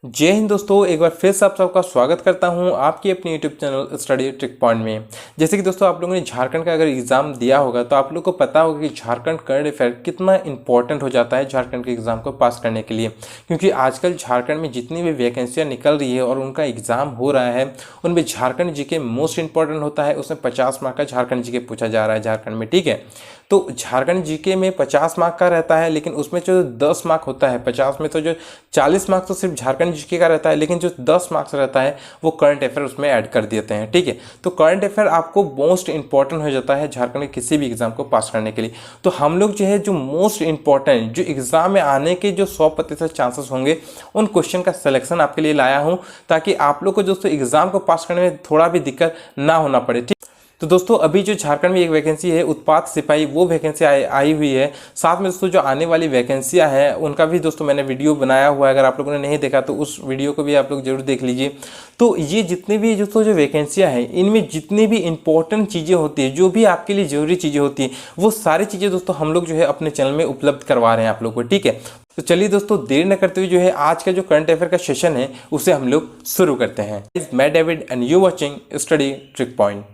जय हिंद दोस्तों, एक बार फिर से आप सबका स्वागत करता हूं आपकी अपनी YouTube channel study trick point में। जैसे कि दोस्तों आप लोगों ने झारखंड का अगर एग्जाम दिया होगा तो आप लोग को पता होगा कि झारखंड करंट अफेयर कितना इंपॉर्टेंट हो जाता है झारखंड के एग्जाम को पास करने के लिए। क्योंकि आजकल झारखंड में जितनी भी वैकेंसियाँ निकल रही है और उनका एग्जाम हो रहा है उनमें झारखंड जीके मोस्ट इंपॉर्टेंट होता है। उसमें 50 मार्क का झारखंड जीके पूछा जा रहा है झारखंड में, ठीक है। तो झारखंड जीके में 50 मार्क का रहता है, लेकिन उसमें जो 10 मार्क होता है 50 में, तो जो 40 मार्क्स तो सिर्फ झारखंड जीके का रहता है, लेकिन जो 10 मार्क्स रहता है वो करंट अफेयर उसमें ऐड कर देते हैं, ठीक है। तो करंट अफेयर आपको मोस्ट इंपॉर्टेंट हो जाता है झारखंड के किसी भी एग्जाम को पास करने के लिए। तो हम लोग जो है जो मोस्ट इंपॉर्टेंट जो एग्जाम में आने के जो 100% चांसेस होंगे उन क्वेश्चन का सिलेक्शन आपके लिए लाया हूँ, ताकि आप लोग को दोस्तों एग्जाम को पास करने में थोड़ा भी दिक्कत ना होना पड़े, ठीक। तो दोस्तों अभी जो झारखंड में एक वैकेंसी है उत्पाद सिपाही, वो वैकेंसी आई हुई है। साथ में दोस्तों जो आने वाली वैकेंसियां हैं उनका भी दोस्तों मैंने वीडियो बनाया हुआ है, अगर आप लोगों ने नहीं देखा तो उस वीडियो को भी आप लोग जरूर देख लीजिए। तो ये जितने भी दोस्तों जो वैकेंसियां हैं इनमें जितनी भी इंपॉर्टेंट चीज़ें होती है, जो भी आपके लिए जरूरी चीज़ें होती हैं, वो सारी चीज़ें दोस्तों हम लोग जो है अपने चैनल में उपलब्ध करवा रहे हैं आप लोग को, ठीक है। तो चलिए दोस्तों देर न करते हुए जो है आज का जो करंट अफेयर का सेशन है उसे हम लोग शुरू करते हैं। मैं David and you watching study trick point.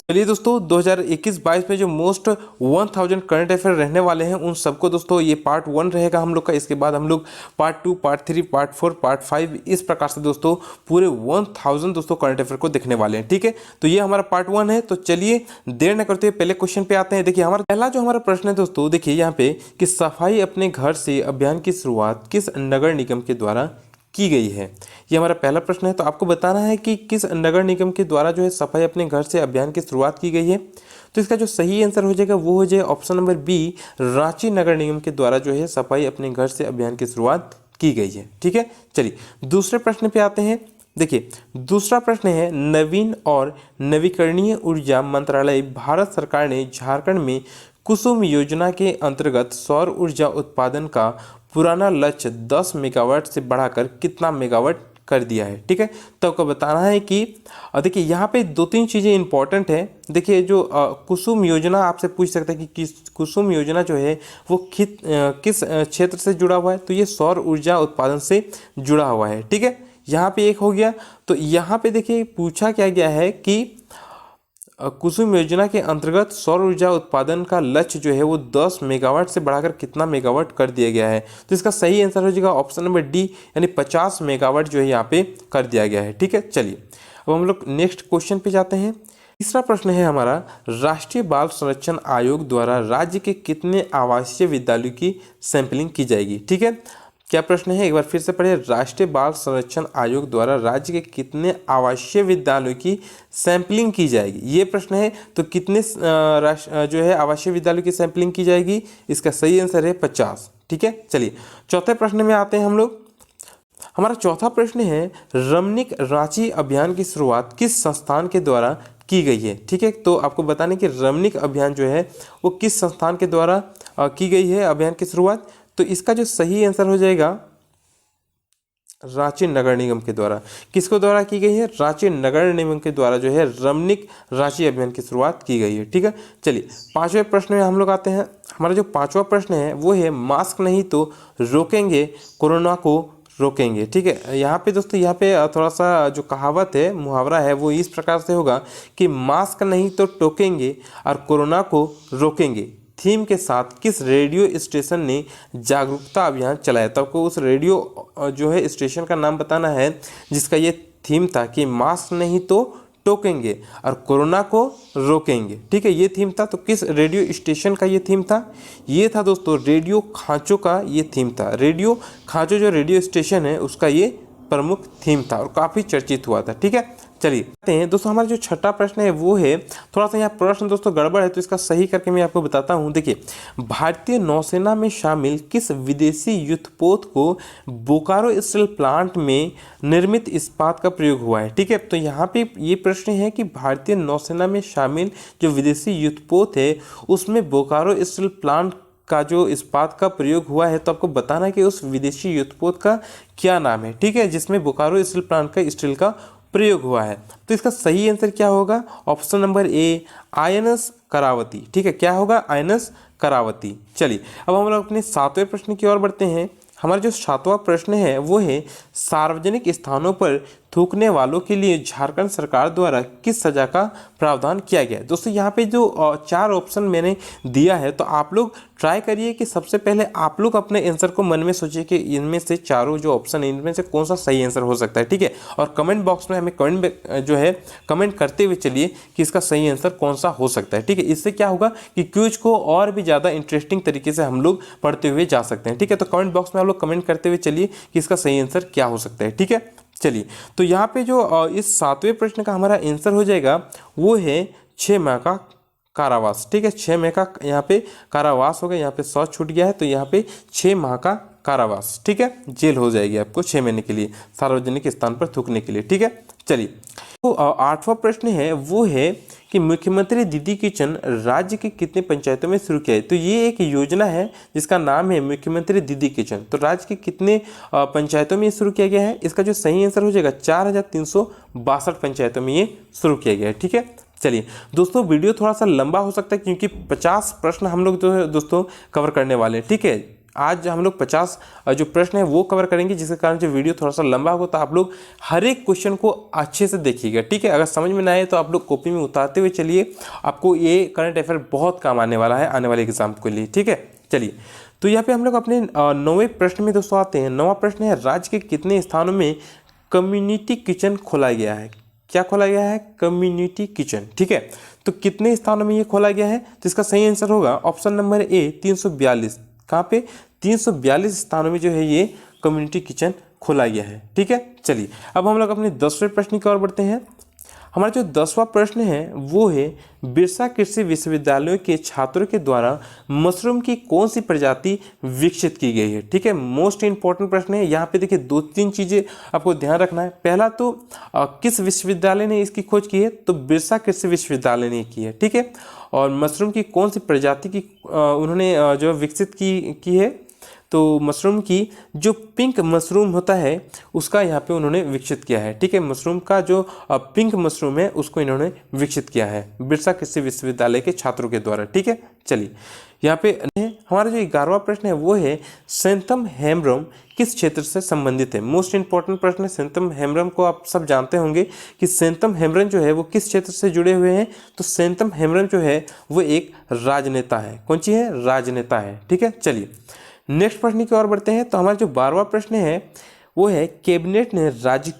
चलिए दोस्तों 2021-22 में जो मोस्ट 1000 करंट अफेयर रहने वाले हैं उन सबको दोस्तों ये पार्ट 1 रहेगा हम लोग का। इसके बाद हम लोग पार्ट 2, पार्ट 3, पार्ट 4, पार्ट 5 इस प्रकार से दोस्तों पूरे 1000 दोस्तों करंट अफेयर को देखने वाले हैं, ठीक है। तो ये हमारा पार्ट 1 है। तो चलिए देर न करते हुए पहले क्वेश्चन पे आते हैं। देखिए हमारा पहला जो हमारा प्रश्न है दोस्तों, देखिए यहाँ पे कि सफाई अपने घर से अभियान की शुरुआत किस नगर निगम के द्वारा की गई है। ये हमारा पहला प्रश्न है। तो आपको बताना है कि किस नगर निगम के द्वारा जो है सफाई अपने घर से अभियान की शुरुआत की गई है। तो इसका जो सही आंसर हो जाएगा वो हो जाए ऑप्शन नंबर बी, रांची नगर निगम के द्वारा जो है सफाई अपने घर से अभियान की शुरुआत की गई है, ठीक है। चलिए दूसरे प्रश्न पे आते हैं। देखिए दूसरा प्रश्न है, नवीन और नवीकरणीय ऊर्जा मंत्रालय भारत सरकार ने झारखंड में कुसुम योजना के अंतर्गत सौर ऊर्जा उत्पादन का पुराना लक्ष्य 10 मेगावाट से बढ़ाकर कितना मेगावाट कर दिया है, ठीक है। तो आपको बताना है कि देखिए यहाँ पे 2-3 चीज़ें इंपॉर्टेंट है। देखिए जो कुसुम योजना आपसे पूछ सकता है कि किस कुसुम योजना जो है वो किस क्षेत्र से जुड़ा हुआ है। तो ये सौर ऊर्जा उत्पादन से जुड़ा हुआ है, ठीक है। यहाँ पे एक हो गया। तो यहाँ पे देखिए पूछा क्या गया है कि कुसुम योजना के अंतर्गत सौर ऊर्जा उत्पादन का लक्ष्य जो है वो 10 मेगावाट से बढ़ाकर कितना मेगावाट कर दिया गया है। तो इसका सही आंसर हो जाएगा ऑप्शन नंबर डी, यानी 50 मेगावाट जो है यहाँ पे कर दिया गया है, ठीक है। चलिए अब हम लोग नेक्स्ट क्वेश्चन पे जाते हैं। तीसरा प्रश्न है हमारा, राष्ट्रीय बाल संरक्षण आयोग द्वारा राज्य के कितने आवासीय विद्यालयों की सैंपलिंग की जाएगी, ठीक है। क्या प्रश्न है, एक बार फिर से पढ़िए। राष्ट्रीय बाल संरक्षण आयोग द्वारा राज्य के कितने आवासीय विद्यालयों की सैंपलिंग की जाएगी, ये प्रश्न है। तो कितने जो है आवासीय विद्यालयों की सैंपलिंग की जाएगी, इसका सही आंसर है 50, ठीक है। चलिए चौथे प्रश्न में आते हैं हम लोग। हमारा चौथा प्रश्न है, रमणीक रांची अभियान की शुरुआत किस संस्थान के द्वारा की गई है, ठीक है। तो आपको बताने कि रमणीक अभियान जो है वो किस संस्थान के द्वारा की गई है अभियान की शुरुआत। तो इसका जो सही आंसर हो जाएगा रांची नगर निगम के द्वारा। किसको द्वारा की गई है, रांची नगर निगम के द्वारा जो है रमणीक रांची अभियान की शुरुआत की गई है, ठीक है। चलिए पांचवें प्रश्न में हम लोग आते हैं। हमारा जो पांचवा प्रश्न है वो है, मास्क नहीं तो रोकेंगे कोरोना को रोकेंगे, ठीक है। यहाँ पे दोस्तों यहाँ पे थोड़ा सा जो कहावत है, मुहावरा है, वो इस प्रकार से होगा कि मास्क नहीं तो टोकेंगे और कोरोना को रोकेंगे थीम के साथ किस रेडियो स्टेशन ने जागरूकता अभियान चलाया। तो आपको उस रेडियो जो है स्टेशन का नाम बताना है जिसका ये थीम था कि मास्क नहीं तो टोकेंगे और कोरोना को रोकेंगे, ठीक है, ये थीम था। तो किस रेडियो स्टेशन का ये थीम था, ये था दोस्तों रेडियो खांचो का ये थीम था। रेडियो खांचो जो रेडियो स्टेशन है उसका ये प्रमुख थीम था और काफ़ी चर्चित हुआ था, ठीक है। चलिए आते हैं दोस्तों, हमारा जो छठा प्रश्न है वो है, थोड़ा सा यहाँ प्रश्न दोस्तों गड़बड़ है तो इसका सही करके मैं आपको बताता हूँ। देखिए, भारतीय नौसेना में शामिल किस विदेशी युद्धपोत को बोकारो स्टील प्लांट में निर्मित इस्पात का प्रयोग हुआ है? ठीक है, तो यहाँ पे ये प्रश्न है कि भारतीय नौसेना में शामिल जो विदेशी युद्धपोत है उसमें बोकारो स्टील प्लांट का जो इस्पात का प्रयोग हुआ है, तो आपको बताना है कि उस विदेशी युद्धपोत का क्या नाम है। ठीक है, जिसमें बोकारो स्टील प्लांट का स्टील का प्रयोग हुआ है। तो इसका सही आंसर क्या होगा? Option number A, INS Karavati. ठीक है, क्या होगा? आईएनएस करावती। चलिए अब हम लोग अपने 7वें प्रश्न की ओर बढ़ते हैं। हमारा जो 7वां प्रश्न है वो है, सार्वजनिक स्थानों पर थूकने वालों के लिए झारखंड सरकार द्वारा किस सजा का प्रावधान किया गया है? दोस्तों यहाँ पे जो 4 ऑप्शन मैंने दिया है, तो आप लोग ट्राई करिए कि सबसे पहले आप लोग अपने आंसर को मन में सोचिए कि इनमें से चारों जो ऑप्शन है इनमें से कौन सा सही आंसर हो सकता है। ठीक है, और कमेंट बॉक्स में हमें कमेंट करते हुए चलिए कि इसका सही आंसर कौन सा हो सकता है। ठीक है, इससे क्या होगा कि क्विज को और भी ज़्यादा इंटरेस्टिंग तरीके से हम लोग पढ़ते हुए जा सकते हैं। ठीक है, तो कमेंट बॉक्स में आप लोग कमेंट करते हुए चलिए कि इसका सही आंसर क्या हो सकता है। ठीक है, चलिए तो यहाँ पे जो इस 7वें प्रश्न का हमारा आंसर हो जाएगा वो है 6 माह का कारावास। ठीक है, 6 माह का यहाँ पे कारावास होगा, यहाँ पे 100 छूट गया है तो यहाँ पे 6 माह का कारावास। ठीक है, जेल हो जाएगी आपको 6 महीने के लिए सार्वजनिक स्थान पर थूकने के लिए। ठीक है, चलिए तो 8वां प्रश्न है वो है कि मुख्यमंत्री दीदी किचन राज्य के कितने पंचायतों में शुरू किया है? तो ये एक योजना है जिसका नाम है मुख्यमंत्री दीदी किचन। तो राज्य के कितने पंचायतों में ये शुरू किया गया है? इसका जो सही आंसर हो जाएगा 4362 पंचायतों में ये शुरू किया गया है। ठीक है, चलिए दोस्तों वीडियो थोड़ा सा लंबा हो सकता है क्योंकि 50 प्रश्न हम लोग जो है दोस्तों कवर करने वाले हैं। ठीक है, आज हम लोग 50 जो प्रश्न है वो कवर करेंगे, जिसके कारण जो वीडियो थोड़ा सा लंबा होगा, तो आप लोग हर एक क्वेश्चन को अच्छे से देखिएगा। ठीक है, अगर समझ में ना आए तो आप लोग कॉपी में उतारते हुए चलिए, आपको ये करंट अफेयर बहुत काम आने वाला है आने वाले एग्जाम के लिए। ठीक है, चलिए तो यहाँ पे हम लोग अपने 9वें प्रश्न में दोस्तों आते हैं। 9वां प्रश्न है, राज्य के कितने स्थानों में कम्युनिटी किचन खोला गया है? क्या खोला गया है? Community kitchen. ठीक है, तो कितने स्थानों में ये खोला गया है? तो इसका सही आंसर होगा ऑप्शन नंबर ए, 342। कहाँ पे? 342 स्थानों में जो है ये कम्युनिटी किचन खोला गया है। ठीक है, चलिए अब हम लोग अपने 10वें प्रश्न की ओर बढ़ते हैं। हमारा जो 10वां प्रश्न है वो है, बिरसा कृषि विश्वविद्यालयों के छात्रों के द्वारा मशरूम की कौन सी प्रजाति विकसित की गई है? ठीक है, मोस्ट इंपॉर्टेंट प्रश्न है। यहाँ पे देखिए 2-3 चीज़ें आपको ध्यान रखना है। पहला तो किस विश्वविद्यालय ने इसकी खोज की है? तो बिरसा कृषि विश्वविद्यालय ने की है। ठीक है, और मशरूम की कौन सी प्रजाति की उन्होंने जो विकसित की है? तो मशरूम की जो पिंक मशरूम होता है उसका यहाँ पे उन्होंने विकसित किया है। ठीक है, मशरूम का जो पिंक मशरूम है उसको इन्होंने विकसित किया है बिरसा कृषि विश्वविद्यालय के छात्रों के द्वारा। ठीक है, चलिए यहाँ पे हमारा जो 11वां प्रश्न है वो है, सैंथम हेम्ब्रम किस क्षेत्र से संबंधित है? मोस्ट इंपॉर्टेंट प्रश्न है। सैंथम हेम्ब्रम को आप सब जानते होंगे कि सैंथम हेम्ब्रम जो है वो किस क्षेत्र से जुड़े हुए हैं? तो सैंथम हेम्ब्रम जो है वो एक राजनेता है। कौन सी है? राजनेता है। ठीक है, चलिए नेक्स्ट प्रश्न की ओर बढ़ते हैं। तो हमारा जो 12वां प्रश्न है वो है, कैबिनेट ने राज्य